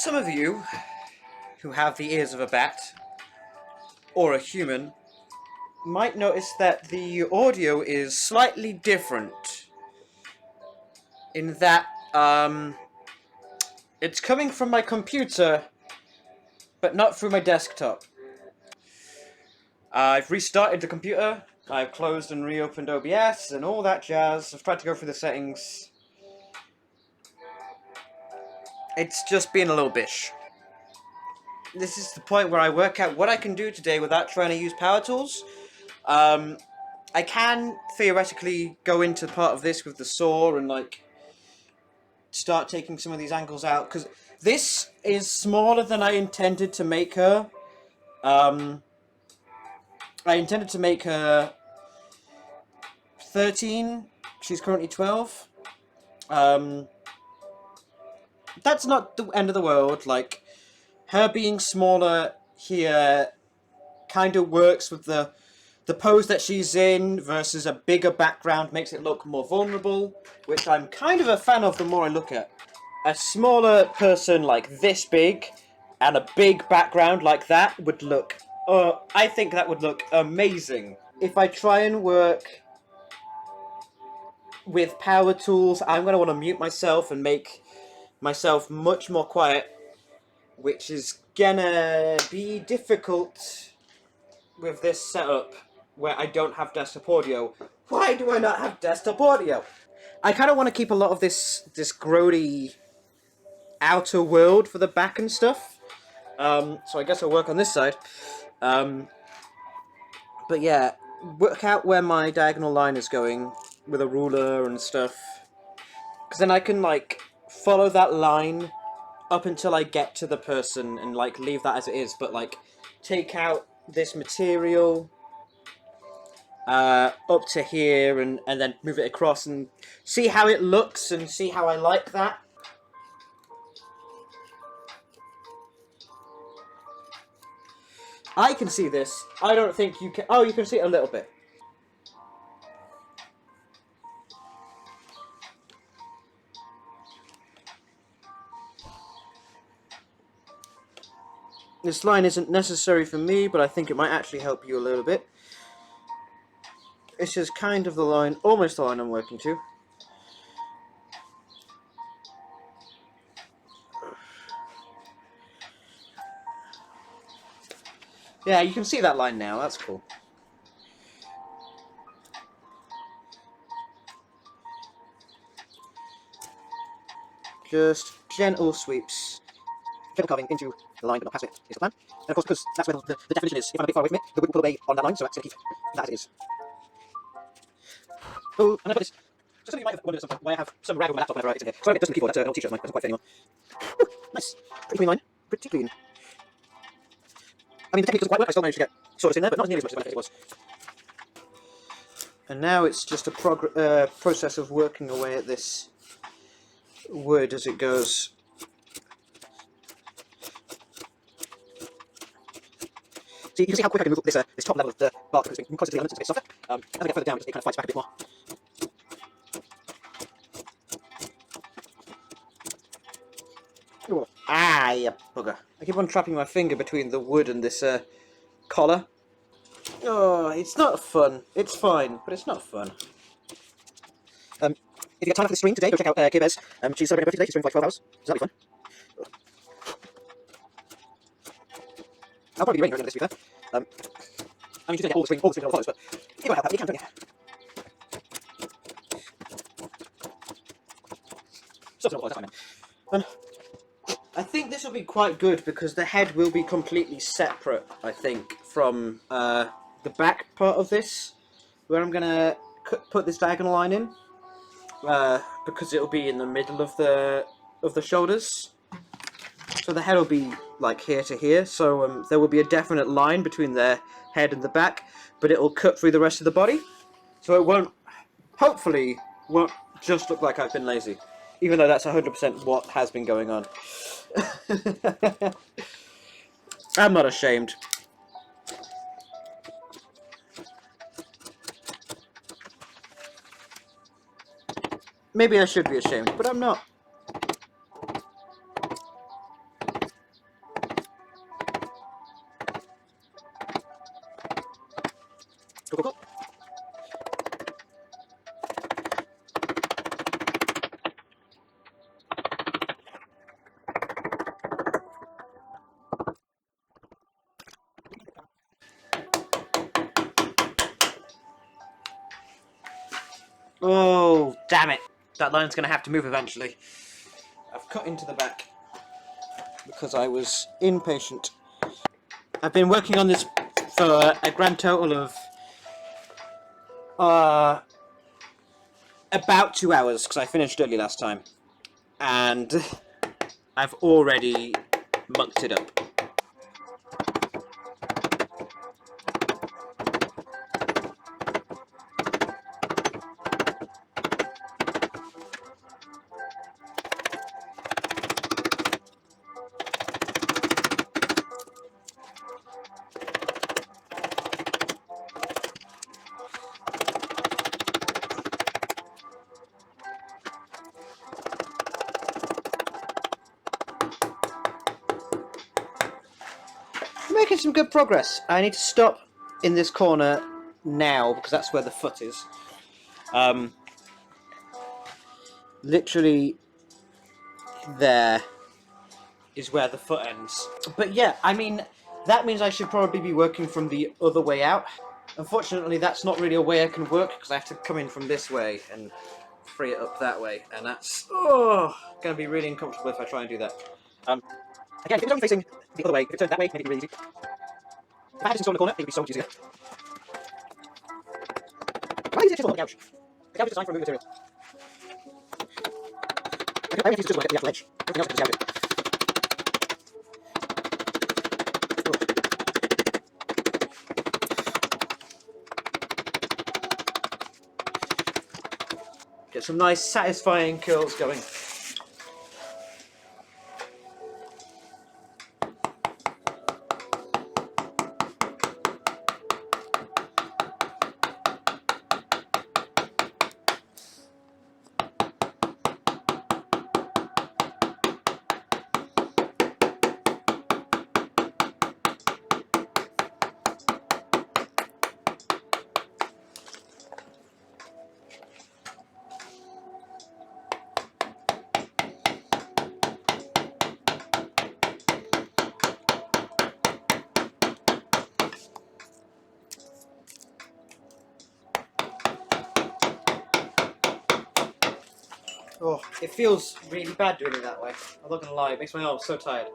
Some of you who have the ears of a bat or a human might notice that the audio is slightly different in that it's coming from my computer but not through my desktop. I've restarted the computer, I've closed and reopened OBS and all that jazz. I've tried to go through the settings. It's just been a little bitch. This is the point where I work out what I can do today without trying to use power tools. I can theoretically go into part of this with the saw and like start taking some of these angles out, because this is smaller than I intended to make her. I intended to make her 13. She's currently 12. That's not the end of the world. Like, her being smaller here kind of works with the pose that she's in versus a bigger background makes it look more vulnerable, which I'm kind of a fan of the more I look at. A smaller person like this big and a big background like that would look... I think that would look amazing. If I try and work with power tools, I'm going to want to mute myself and make myself much more quiet, which is gonna be difficult with this setup where I don't have desktop audio. Why do I not have desktop audio? I kind of want to keep a lot of this grody outer world for the back and stuff. So I guess I'll work on this side. But yeah, work out where my diagonal line is going with a ruler and stuff. Because then I can, like, follow that line up until I get to the person and, like, leave that as it is. But, like, take out this material up to here and then move it across and see how it looks and see how I like that. I can see this. I don't think you can... Oh, you can see it a little bit. This line isn't necessary for me, but I think it might actually help you a little bit. This is kind of the line, almost the line I'm working to. Yeah, you can see that line now, that's cool. Just gentle sweeps. Gentle carving into the line, but not past it, is the plan. And of course, because that's where the definition is, if I'm a bit far away from it, the wood will pull away on that line, so that's going to keep that as it is. Oh, and I've got this. So some of you might have wondered at some point why I have some rag on my laptop whenever it's in here. So I get dust on the keyboard, that's an old t-shirt of mine, doesn't quite fit anymore. Whew, nice. Pretty clean line. Pretty clean. I mean, the technique doesn't quite work, I still managed to get sawdust in there, but not as nearly as much as when it was. And now it's just a process of working away at this wood as it goes. So you can see how quick I can move this top level of the bark because it's been closer to the elements, it's a bit softer. As I get further down, it kind of fights back a bit more. Ooh. Ah, you bugger. I keep on trapping my finger between the wood and this collar. Oh, it's not fun. It's fine, but it's not fun. If you get time for the stream today, go check out Kibez. She's celebrating her birthday today, she's streaming for like 12 hours. So that'll be fun. I'll probably be raining during this week, I mean, she's going to get all the stream on the follows, but you won't help that, you can, don't you? Still not follows, that's fine, I think this will be quite good because the head will be completely separate, I think, from the back part of this, where I'm going to put this diagonal line in, because it will be in the middle of the shoulders. So the head will be like here to here, so there will be a definite line between their head and the back, but it will cut through the rest of the body, so it won't, hopefully, won't just look like I've been lazy, even though that's 100% what has been going on. I'm not ashamed. Maybe I should be ashamed, but I'm not. Oh, damn it. That line's going to have to move eventually. I've cut into the back because I was impatient. I've been working on this for a grand total of about 2 hours because I finished early last time. And I've already mucked it up. I'm making some good progress. I need to stop in this corner now because that's where the foot is. Literally there is where the foot ends. But yeah, I mean, that means I should probably be working from the other way out. Unfortunately, that's not really a way I can work because I have to come in from this way and free it up that way, and that's going to be really uncomfortable if I try and do that. Again, if it was only facing the other way, if it turned that way, maybe it'd be really easy. If I had this installed in the corner, it would be so much easier. Why is it chisel on the couch? The couch is designed for moving material. I have to use the chisel on the actual edge. Everything else I can just gouge it. Get some nice, satisfying curls going. Oh, it feels really bad doing it that way. I'm not gonna lie, it makes my arms so tired.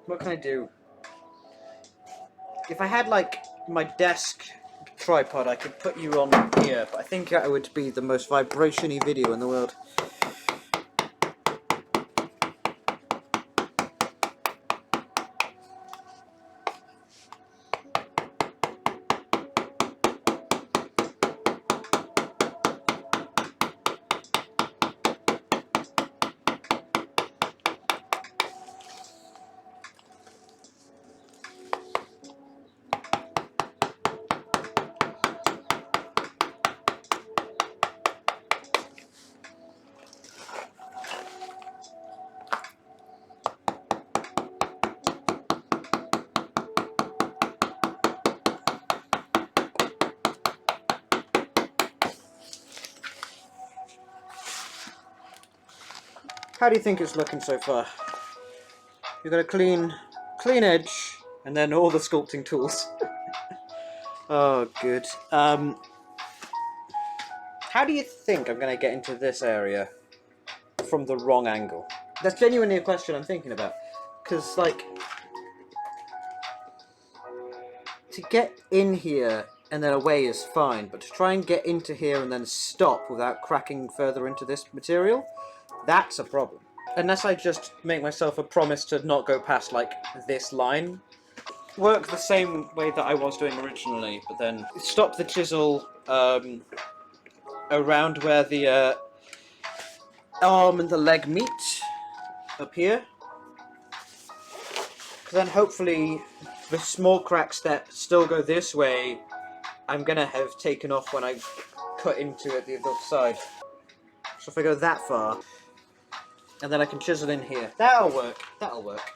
What can I do? If I had like my desk tripod, I could put you on here, but I think that would be the most vibration-y video in the world. How do you think it's looking so far? You've got a clean edge, and then all the sculpting tools. Oh, good. How do you think I'm going to get into this area from the wrong angle? That's genuinely a question I'm thinking about. Because, like, to get in here and then away is fine, but to try and get into here and then stop without cracking further into this material, that's a problem. Unless I just make myself a promise to not go past, like, this line. Work the same way that I was doing originally, but then stop the chisel around where the arm and the leg meet, up here. Then hopefully the small cracks that still go this way, I'm gonna have taken off when I cut into it the other side. So if I go that far, and then I can chisel in here. That'll work, that'll work.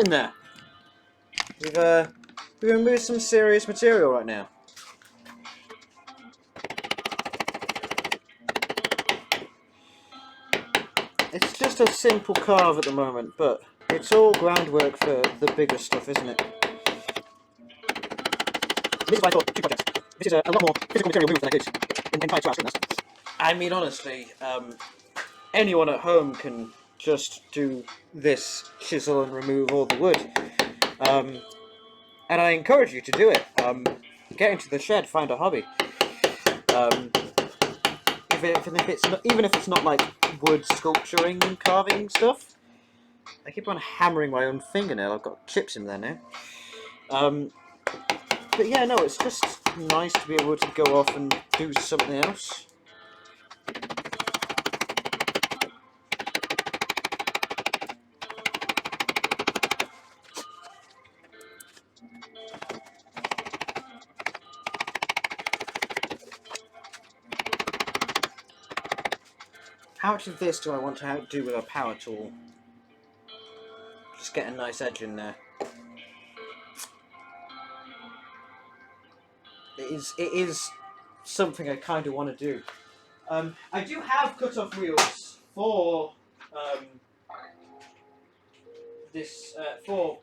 getting there. We've removed some serious material right now. It's just a simple carve at the moment, but it's all groundwork for the bigger stuff, isn't it? This is why I thought 2 projects. This is a lot more physical material moved than I did in prior to our screen. I mean, honestly, anyone at home can just do this, chisel and remove all the wood. And I encourage you to do it. Get into the shed, find a hobby. Even if it's not like wood sculpturing and carving stuff. I keep on hammering my own fingernail. I've got chips in there now. But yeah, no, it's just nice to be able to go off and do something else. How much of this do I want to do with a power tool? Just get a nice edge in there. It is something I kind of want to do. I do have cut-off wheels for for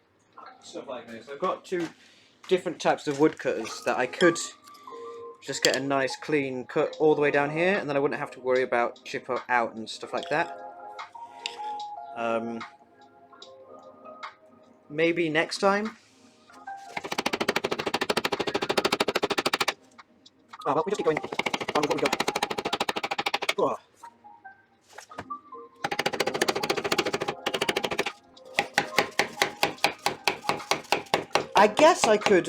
stuff like this. I've got 2 different types of wood cutters that I could just get a nice clean cut all the way down here, and then I wouldn't have to worry about chip out and stuff like that. Maybe next time. Oh, well, we just keep going on what we got. Oh. I guess I could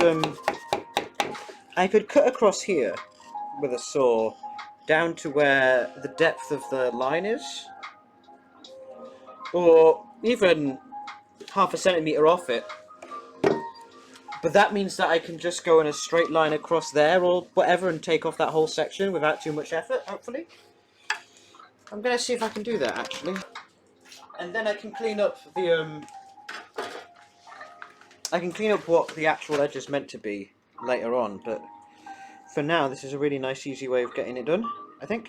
cut across here with a saw down to where the depth of the line is, or even half a centimetre off it. But that means that I can just go in a straight line across there or whatever and take off that whole section without too much effort, hopefully. I'm going to see if I can do that, actually. And then I can clean up the I can clean up what the actual edge is meant to be later on, but for now this is a really nice easy way of getting it done, I think.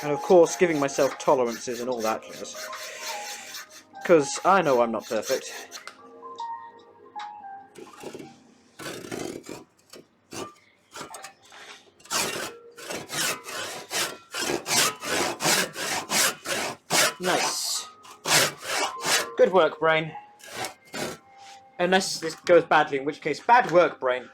And of course giving myself tolerances and all that jazz, because I know I'm not perfect. Nice. Good work, brain. Unless this goes badly, in which case, bad work, brain.